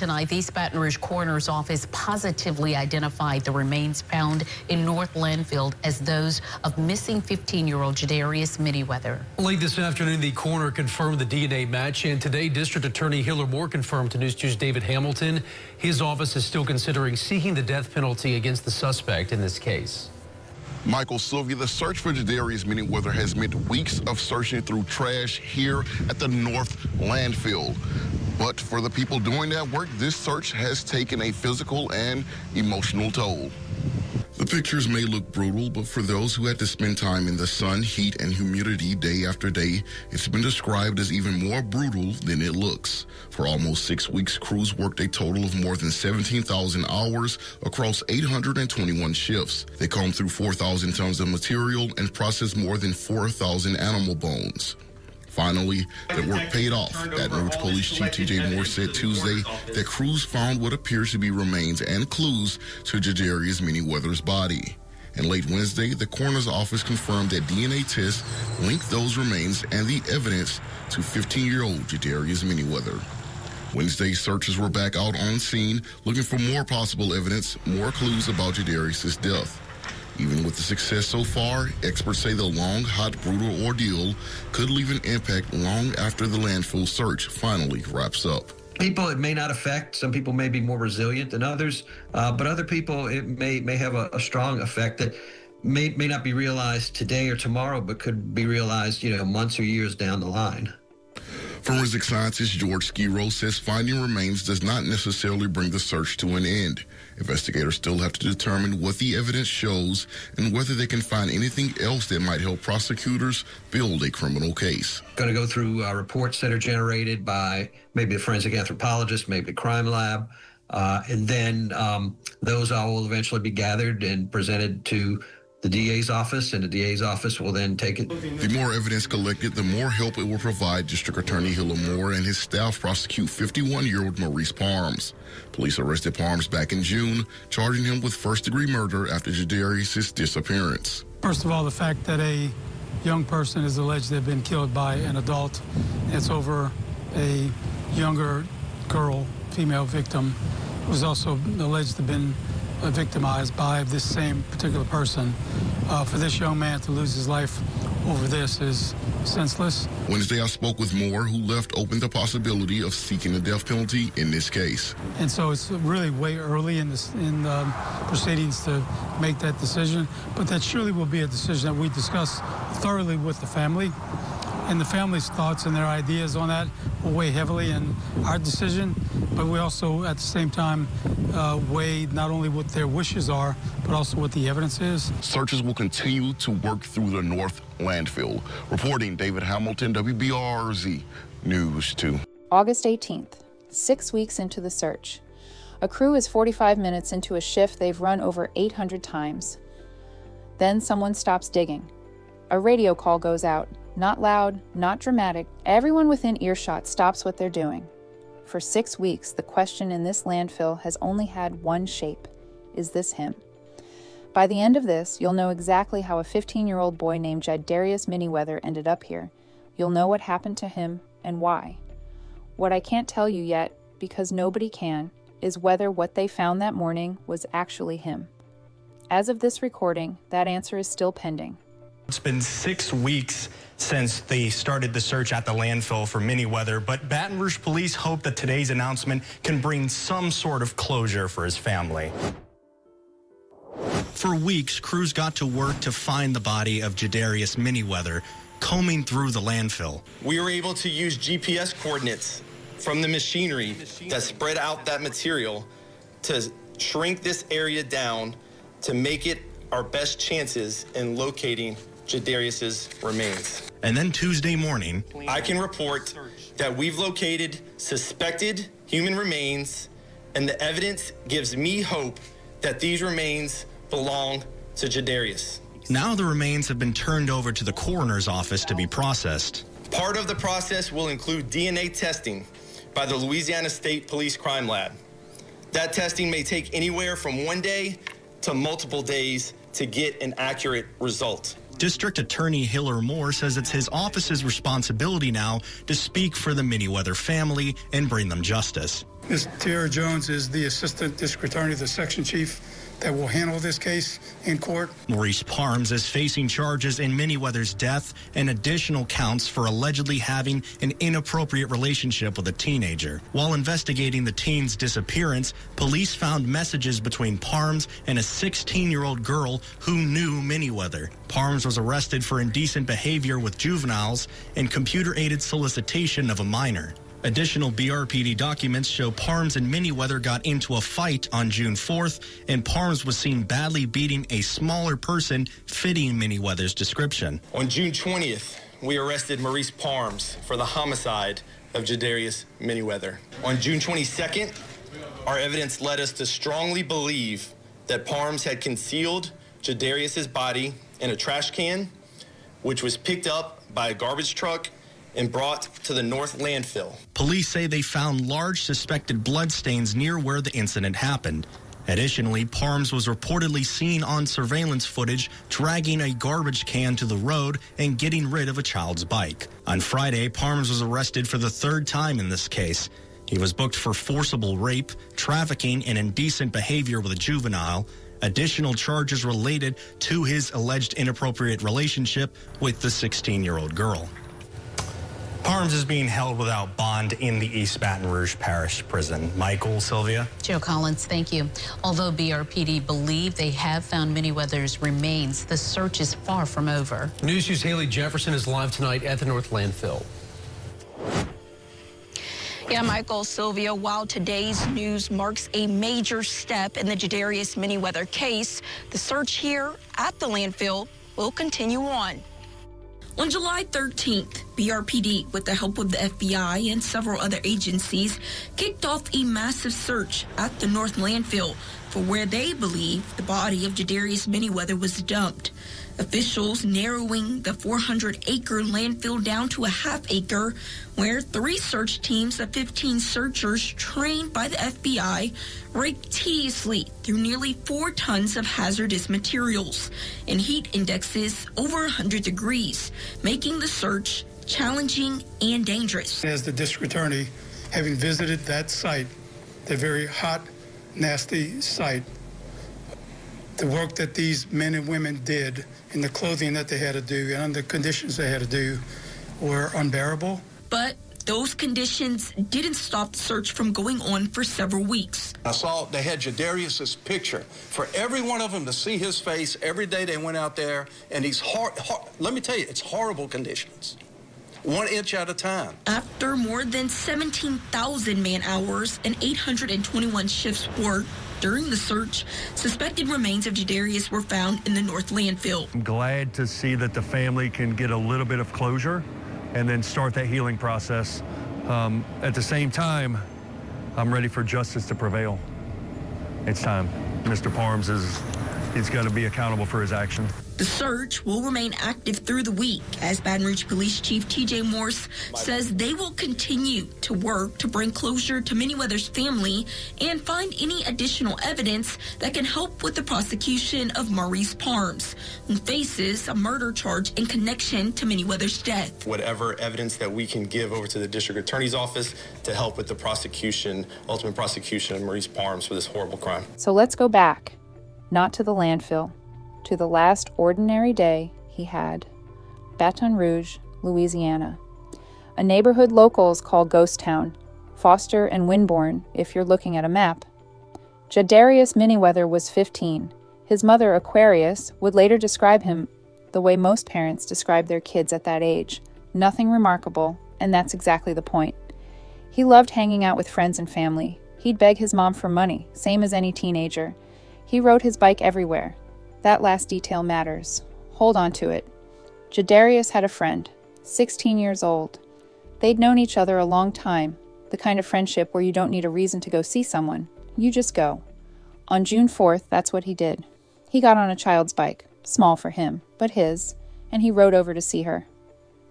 Tonight, the East Baton Rouge Coroner's Office positively identified the remains found in North Landfill as those of missing 15-year-old Derrius Minnieweather. Late this afternoon, the coroner confirmed the DNA match, and today, District Attorney Hiller Moore confirmed to News 2's David Hamilton his office is still considering seeking the death penalty against the suspect in this case. Michael, Sylvia, the search for Derrius Minnieweather has meant weeks of searching through trash here at the North Landfill. But for the people doing that work, this search has taken a physical and emotional toll. The pictures may look brutal, but for those who had to spend time in the sun, heat, and humidity day after day, it's been described as even more brutal than it looks. For almost 6 weeks, crews worked a total of more than 17,000 hours across 821 shifts. They combed through 4,000 tons of material and processed more than 4,000 animal bones. Finally, the work paid off. Baton Rouge Police Chief T.J. Moore said Tuesday that crews found what appears to be remains and clues to Derrius Minnieweather's body. And late Wednesday, the coroner's office confirmed that DNA tests linked those remains and the evidence to 15-year-old Derrius Minnieweather. Wednesday, searchers were back out on scene looking for more possible evidence, more clues about Derrius's death. Even with the success so far, experts say the long, hot, brutal ordeal could leave an impact long after the landfill search finally wraps up. People it may not affect. Some people may be more resilient than others, but other people it may have a strong effect that may not be realized today or tomorrow, but could be realized, months or years down the line. Forensic scientist George Skiro says finding remains does not necessarily bring the search to an end. Investigators still have to determine what the evidence shows and whether they can find anything else that might help prosecutors build a criminal case. Going to go through reports that are generated by maybe a forensic anthropologist, maybe a crime lab, and then those all will eventually be gathered and presented to the DA's office, and the DA's office will then take it. The more evidence collected, the more help it will provide District Attorney Hiller Moore and his staff prosecute 51-year-old Maurice Parms. Police arrested Parms back in June, charging him with first-degree murder after Derrius' disappearance. First of all, the fact that a young person is alleged to have been killed by an adult, it's over a younger girl, female victim, who was also alleged to have been victimized by this same particular person. For this young man to lose his life over this is senseless. Wednesday, I spoke with Moore, who left open the possibility of seeking the death penalty in this case. And so it's really way early in the proceedings to make that decision, but that surely will be a decision that we discuss thoroughly with the family. And the family's thoughts and their ideas on that will weigh heavily in our decision, but we also, at the same time, weigh not only what their wishes are, but also what the evidence is. Searchers will continue to work through the North Landfill. Reporting, David Hamilton, WBRZ News 2. August 18th, 6 weeks into the search. A crew is 45 minutes into a shift they've run over 800 times. Then someone stops digging. A radio call goes out. Not loud, not dramatic. Everyone within earshot stops what they're doing. For 6 weeks, the question in this landfill has only had one shape. Is this him? By the end of this, you'll know exactly how a 15-year-old boy named Derrius Minnieweather ended up here. You'll know what happened to him and why. What I can't tell you yet, because nobody can, is whether what they found that morning was actually him. As of this recording, that answer is still pending. It's been 6 weeks since they started the search at the landfill for Minnieweather, but Baton Rouge police hope that today's announcement can bring some sort of closure for his family. For weeks, crews got to work to find the body of Derrius Minnieweather, combing through the landfill. We were able to use GPS coordinates from the machinery that spread out that material to shrink this area down to make it our best chances in locating Derrius's remains. And then Tuesday morning, I can report that we've located suspected human remains, and the evidence gives me hope that these remains belong to Derrius. Now the remains have been turned over to the coroner's office to be processed. Part of the process will include DNA testing by the Louisiana State Police Crime Lab. That testing may take anywhere from 1 day to multiple days to get an accurate result. District Attorney Hiller Moore says it's his office's responsibility now to speak for the Minnieweather family and bring them justice. Ms. Tiara Jones is the Assistant District Attorney, the Section Chief that will handle this case in court. Maurice Parms is facing charges in Minnieweather's death and additional counts for allegedly having an inappropriate relationship with a teenager. While investigating the teen's disappearance, police found messages between Parms and a 16-year-old girl who knew Minnieweather. Parms was arrested for indecent behavior with juveniles and computer-aided solicitation of a minor. Additional BRPD documents show Parms and Minnieweather got into a fight on June 4th, and Parms was seen badly beating a smaller person fitting Minnieweather's description. On June 20th, we arrested Maurice Parms for the homicide of Derrius Minnieweather. On June 22nd, our evidence led us to strongly believe that Parms had concealed Derrius's body in a trash can, which was picked up by a garbage truck and brought to the North Landfill. Police say they found large suspected bloodstains near where the incident happened. Additionally, Parms was reportedly seen on surveillance footage dragging a garbage can to the road and getting rid of a child's bike. On Friday, Parms was arrested for the third time in this case. He was booked for forcible rape, trafficking, and indecent behavior with a juvenile. Additional charges related to his alleged inappropriate relationship with the 16-year-old girl. Parms is being held without bond in the East Baton Rouge Parish Prison. Michael, Sylvia. Joe Collins, thank you. Although BRPD believe they have found Minnieweather's remains, the search is far from over. News 2's Haley Jefferson is live tonight at the North Landfill. Yeah, Michael, Sylvia, while today's news marks a major step in the Derrius Minnieweather case, the search here at the landfill will continue on. On July 13th, BRPD, with the help of the FBI and several other agencies, kicked off a massive search at the North Landfill for where they believe the body of Derrius Minnieweather was dumped. Officials narrowing the 400-acre landfill down to a half-acre, where 3 search teams of 15 searchers trained by the FBI raked tediously through nearly 4 tons of hazardous materials and heat indexes over 100 degrees, making the search challenging and dangerous. As the district attorney, having visited that site, the very hot, nasty site, the work that these men and women did and the clothing that they had to do and under conditions they had to do were unbearable. But those conditions didn't stop the search from going on for several weeks. I saw they had Derrius's picture for every one of them to see his face every day they went out there, and he's let me tell you, it's horrible conditions. 1 inch at a time. After more than 17,000 man-hours and 821 shifts worked during the search, suspected remains of Derrius were found in the North Landfill. I'm glad to see that the family can get a little bit of closure and then start that healing process. At the same time, I'm ready for justice to prevail. It's time. Mr. Parms he's got to be accountable for his action. The search will remain active through the week as Baton Rouge Police Chief T.J. Morse says they will continue to work to bring closure to Minnieweather's family and find any additional evidence that can help with the prosecution of Maurice Parms, who faces a murder charge in connection to Minnieweather's death. Whatever evidence that we can give over to the district attorney's office to help with the prosecution, ultimate prosecution of Maurice Parms for this horrible crime. So let's go back, not to the landfill, to the last ordinary day he had. Baton Rouge, Louisiana. A neighborhood locals call Ghost Town, Foster and Winborn if you're looking at a map. Derrius Minnieweather was 15. His mother, Aquarius, would later describe him the way most parents describe their kids at that age. Nothing remarkable, and that's exactly the point. He loved hanging out with friends and family. He'd beg his mom for money, same as any teenager. He rode his bike everywhere. That last detail matters. Hold on to it. Derrius had a friend, 16 years old. They'd known each other a long time, the kind of friendship where you don't need a reason to go see someone. You just go. On June 4th, that's what he did. He got on a child's bike, small for him, but his, and he rode over to see her.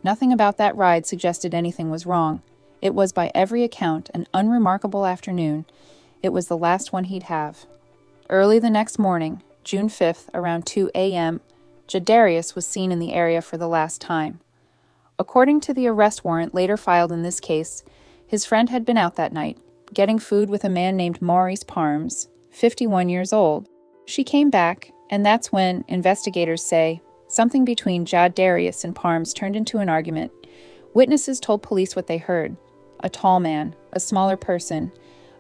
Nothing about that ride suggested anything was wrong. It was by every account an unremarkable afternoon. It was the last one he'd have. Early the next morning, June 5th, around 2 a.m., Derrius was seen in the area for the last time. According to the arrest warrant later filed in this case, his friend had been out that night, getting food with a man named Maurice Parms, 51 years old. She came back, and that's when, investigators say, something between Derrius and Parms turned into an argument. Witnesses told police what they heard. A tall man, a smaller person,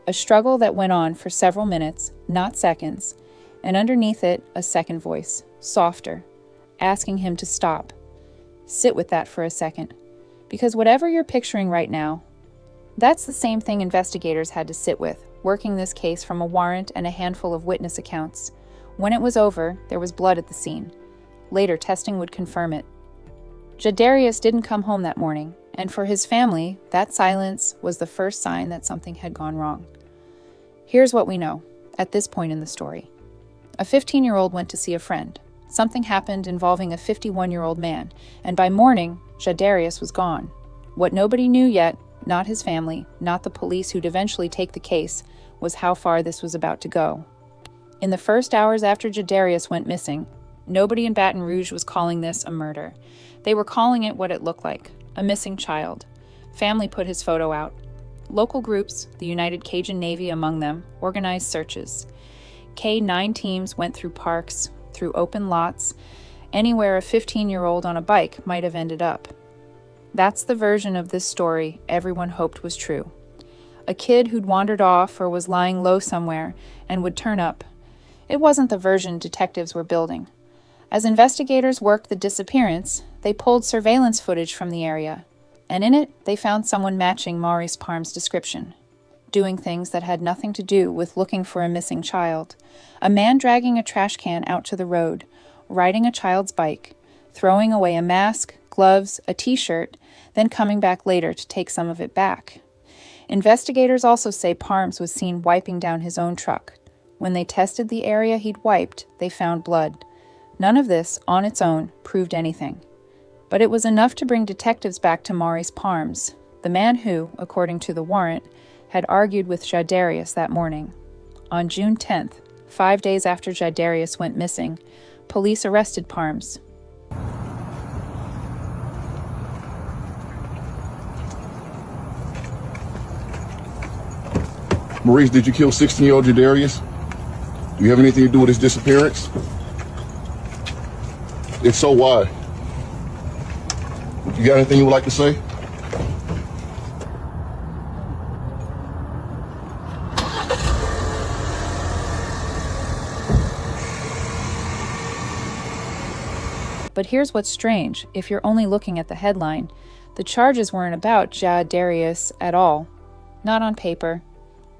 a struggle that went on for several minutes, not seconds, and underneath it, a second voice, softer, asking him to stop. Sit with that for a second, because whatever you're picturing right now, that's the same thing investigators had to sit with, working this case from a warrant and a handful of witness accounts. When it was over, there was blood at the scene. Later, testing would confirm it. Derrius didn't come home that morning, and for his family, that silence was the first sign that something had gone wrong. Here's what we know, at this point in the story. A 15-year-old went to see a friend. Something happened involving a 51-year-old man, and by morning, Derrius was gone. What nobody knew yet, not his family, not the police who'd eventually take the case, was how far this was about to go. In the first hours after Derrius went missing, nobody in Baton Rouge was calling this a murder. They were calling it what it looked like, a missing child. Family put his photo out. Local groups, the United Cajun Navy among them, organized searches. K-9 teams went through parks, through open lots, anywhere a 15-year-old on a bike might have ended up. That's the version of this story everyone hoped was true. A kid who'd wandered off or was lying low somewhere and would turn up. It wasn't the version detectives were building. As investigators worked the disappearance, they pulled surveillance footage from the area, and in it, they found someone matching Maurice Parms' description, doing things that had nothing to do with looking for a missing child. A man dragging a trash can out to the road, riding a child's bike, throwing away a mask, gloves, a t-shirt, then coming back later to take some of it back. Investigators also say Parms was seen wiping down his own truck. When they tested the area he'd wiped, they found blood. None of this, on its own, proved anything. But it was enough to bring detectives back to Maurice Parms, the man who, according to the warrant, had argued with Derrius that morning. On June 10th, 5 days after Derrius went missing, police arrested Parms. Maurice, did you kill 16-year-old Derrius? Do you have anything to do with his disappearance? If so, why? You got anything you would like to say? But here's what's strange. If you're only looking at the headline, the charges weren't about Derrius at all. Not on paper.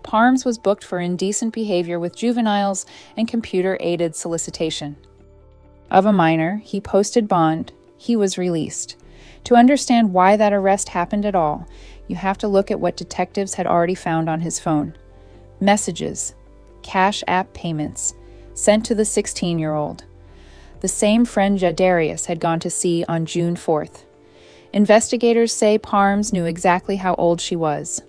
Parms was booked for indecent behavior with juveniles and computer-aided solicitation. Of a minor, he posted bond. He was released. To understand why that arrest happened at all, you have to look at what detectives had already found on his phone. Messages, Cash App payments, sent to the 16-year-old. The same friend Derrius had gone to see on June 4th. Investigators say Parms knew exactly how old she was.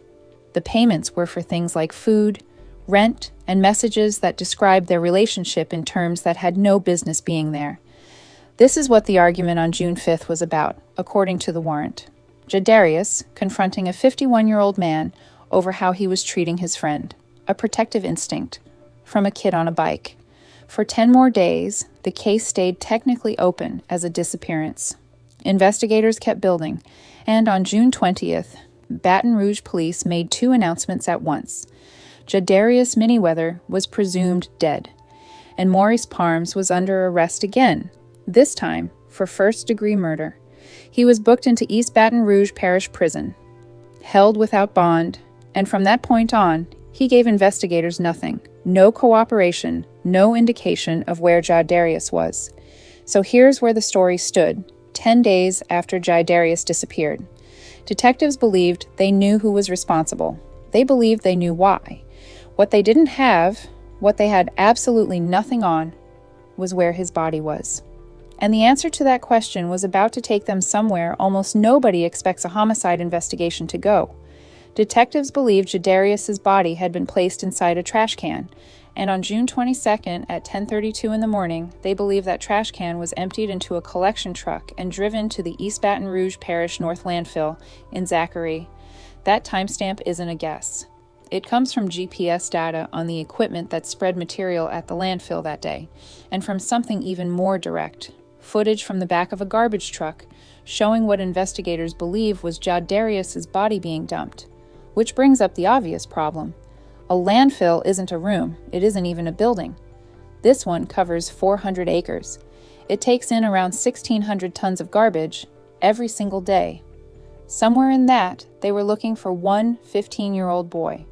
The payments were for things like food, rent, and messages that described their relationship in terms that had no business being there. This is what the argument on June 5th was about, according to the warrant. Derrius confronting a 51-year-old man over how he was treating his friend, a protective instinct, from a kid on a bike. For 10 more days, the case stayed technically open as a disappearance. Investigators kept building, and on June 20th, Baton Rouge police made 2 announcements at once. Derrius Minnieweather was presumed dead, and Maurice Parms was under arrest again, this time for first-degree murder. He was booked into East Baton Rouge Parish Prison, held without bond, and from that point on, he gave investigators nothing, no cooperation, no indication of where Derrius was. So here's where the story stood, 10 days after Derrius disappeared. Detectives believed they knew who was responsible. They believed they knew why. What they didn't have, what they had absolutely nothing on, was where his body was. And the answer to that question was about to take them somewhere almost nobody expects a homicide investigation to go. Detectives believed Derrius's body had been placed inside a trash can, and on June 22nd at 10:32 in the morning, they believe that trash can was emptied into a collection truck and driven to the East Baton Rouge Parish North Landfill in Zachary. That timestamp isn't a guess. It comes from GPS data on the equipment that spread material at the landfill that day, and from something even more direct, footage from the back of a garbage truck showing what investigators believe was Derrius's body being dumped. Which brings up the obvious problem. A landfill isn't a room, it isn't even a building. This one covers 400 acres. It takes in around 1,600 tons of garbage every single day. Somewhere in that, they were looking for one 15-year-old boy.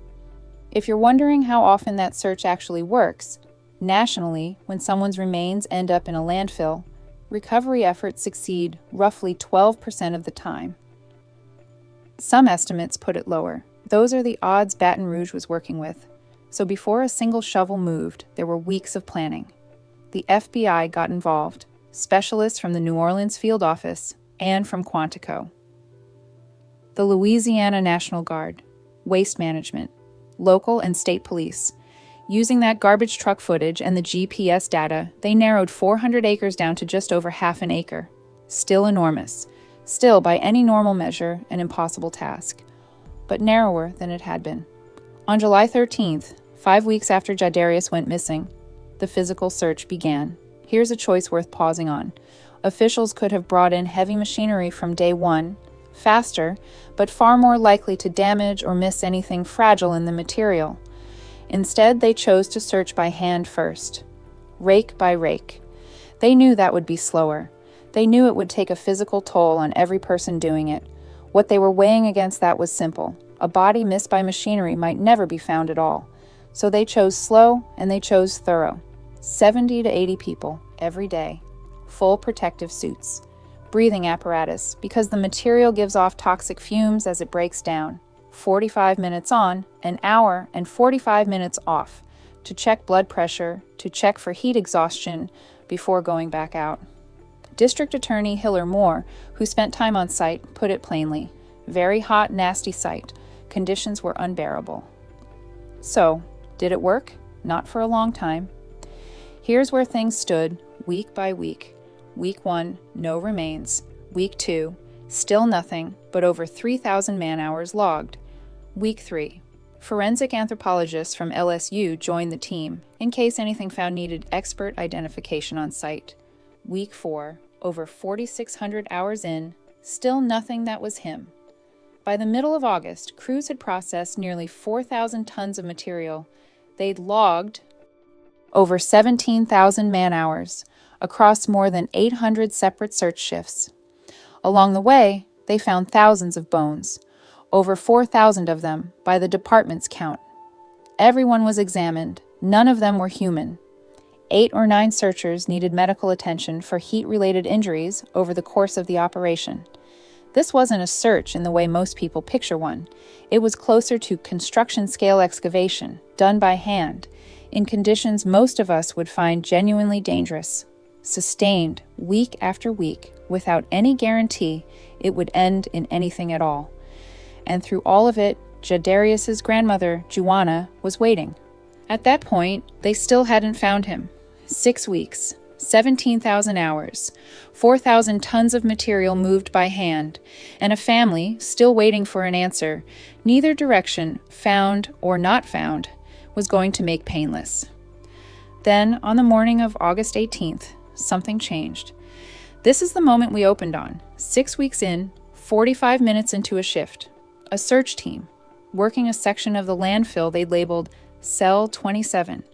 If you're wondering how often that search actually works, nationally, when someone's remains end up in a landfill, recovery efforts succeed roughly 12% of the time. Some estimates put it lower. Those are the odds Baton Rouge was working with. So before a single shovel moved, there were weeks of planning. The FBI got involved, specialists from the New Orleans field office, and from Quantico. The Louisiana National Guard, Waste Management, local and state police. Using that garbage truck footage and the GPS data, they narrowed 400 acres down to just over half an acre. Still enormous. Still, by any normal measure, an impossible task. But narrower than it had been. On July 13th, 5 weeks after Derrius went missing, the physical search began. Here's a choice worth pausing on. Officials could have brought in heavy machinery from day one, faster, but far more likely to damage or miss anything fragile in the material. Instead, they chose to search by hand first, rake by rake. They knew that would be slower. They knew it would take a physical toll on every person doing it. What they were weighing against that was simple. A body missed by machinery might never be found at all. So they chose slow and they chose thorough. 70 to 80 people every day. Full protective suits. Breathing apparatus, because the material gives off toxic fumes as it breaks down. 45 minutes on, an hour and 45 minutes off, to check blood pressure, to check for heat exhaustion before going back out. District Attorney Hiller Moore, who spent time on site, put it plainly. Very hot, nasty site. Conditions were unbearable. So, did it work? Not for a long time. Here's where things stood, week by week. Week 1, no remains. Week 2, still nothing, but over 3,000 man-hours logged. Week 3, forensic anthropologists from LSU joined the team in case anything found needed expert identification on site. Week 4, over 4,600 hours in, still nothing that was him. By the middle of August, crews had processed nearly 4,000 tons of material. They'd logged over 17,000 man-hours across more than 800 separate search shifts. Along the way, they found thousands of bones, over 4,000 of them by the department's count. Everyone was examined. None of them were human. 8 or 9 searchers needed medical attention for heat-related injuries over the course of the operation. This wasn't a search in the way most people picture one. It was closer to construction-scale excavation, done by hand, in conditions most of us would find genuinely dangerous. Sustained, week after week, without any guarantee it would end in anything at all. And through all of it, Derrius's grandmother, Juana, was waiting. At that point, they still hadn't found him. 6 weeks, 17,000 hours, 4,000 tons of material moved by hand, and a family still waiting for an answer. Neither direction, found or not found, was going to make painless. Then, on the morning of August 18th, something changed. This is the moment we opened on. 6 weeks in, 45 minutes into a shift. A search team, working a section of the landfill they'd labeled Cell 27.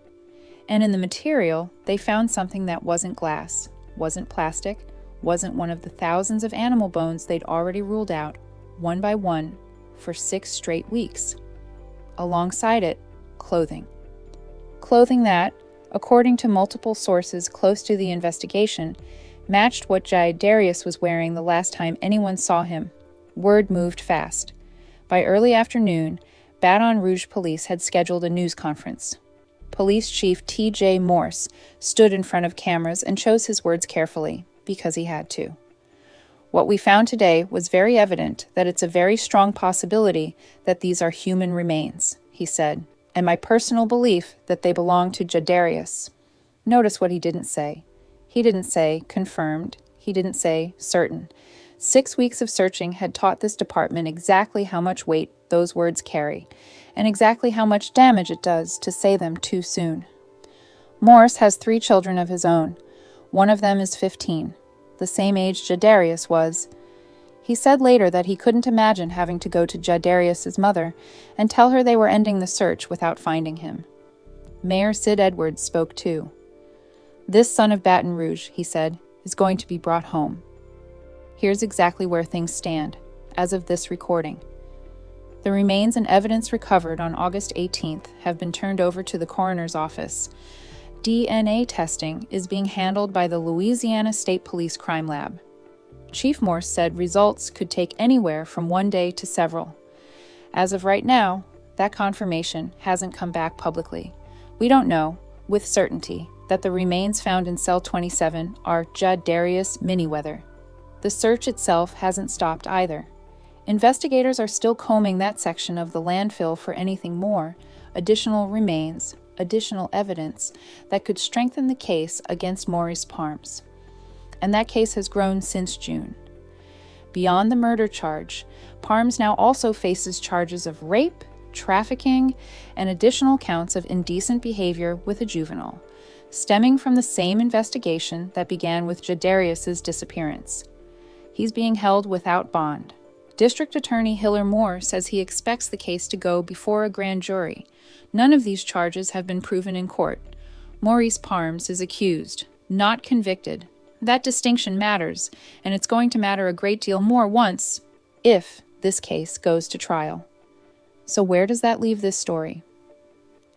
And in the material, they found something that wasn't glass, wasn't plastic, wasn't one of the thousands of animal bones they'd already ruled out, one by one, for 6 straight weeks. Alongside it, clothing. Clothing that, according to multiple sources close to the investigation, matched what Derrius was wearing the last time anyone saw him. Word moved fast. By early afternoon, Baton Rouge police had scheduled a news conference. Police Chief T.J. Morse stood in front of cameras and chose his words carefully, because he had to. What we found today was very evident that it's a very strong possibility that these are human remains, he said, and my personal belief that they belong to Derrius. Notice what he didn't say. He didn't say confirmed. He didn't say certain. 6 weeks of searching had taught this department exactly how much weight those words carry, and exactly how much damage it does to say them too soon. Morris has 3 children of his own. One of them is 15, the same age Derrius was. He said later that he couldn't imagine having to go to Derrius's mother and tell her they were ending the search without finding him. Mayor Sid Edwards spoke too. This son of Baton Rouge, he said, is going to be brought home. Here's exactly where things stand, as of this recording. The remains and evidence recovered on August 18th have been turned over to the coroner's office. DNA testing is being handled by the Louisiana State Police Crime Lab. Chief Morse said results could take anywhere from 1 day to several. As of right now, that confirmation hasn't come back publicly. We don't know, with certainty, that the remains found in cell 27 are Derrius Minnieweather. The search itself hasn't stopped either. Investigators are still combing that section of the landfill for anything more, additional remains, additional evidence that could strengthen the case against Maurice Parms. And that case has grown since June. Beyond the murder charge, Parms now also faces charges of rape, trafficking, and additional counts of indecent behavior with a juvenile, stemming from the same investigation that began with Derrius's disappearance. He's being held without bond. District Attorney Hiller Moore says he expects the case to go before a grand jury. None of these charges have been proven in court. Maurice Parms is accused, not convicted. That distinction matters, and it's going to matter a great deal more once, if this case goes to trial. So where does that leave this story?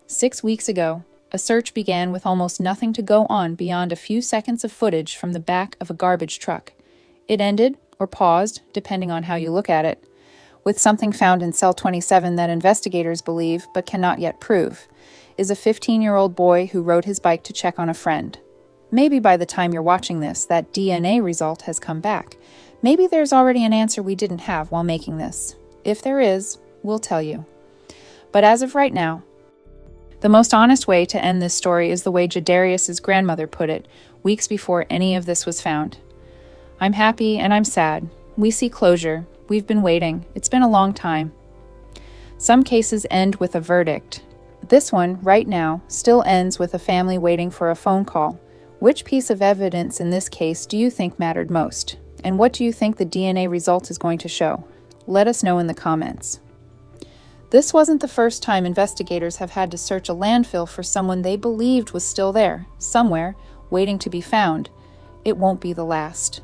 6 weeks ago, a search began with almost nothing to go on beyond a few seconds of footage from the back of a garbage truck. It ended, or paused, depending on how you look at it, with something found in cell 27 that investigators believe, but cannot yet prove, is a 15-year-old boy who rode his bike to check on a friend. Maybe by the time you're watching this, that DNA result has come back. Maybe there's already an answer we didn't have while making this. If there is, we'll tell you. But as of right now, the most honest way to end this story is the way Derrius's grandmother put it, weeks before any of this was found. I'm happy and I'm sad. We see closure. We've been waiting. It's been a long time. Some cases end with a verdict. This one, right now, still ends with a family waiting for a phone call. Which piece of evidence in this case do you think mattered most? And what do you think the DNA result is going to show? Let us know in the comments. This wasn't the first time investigators have had to search a landfill for someone they believed was still there, somewhere, waiting to be found. It won't be the last.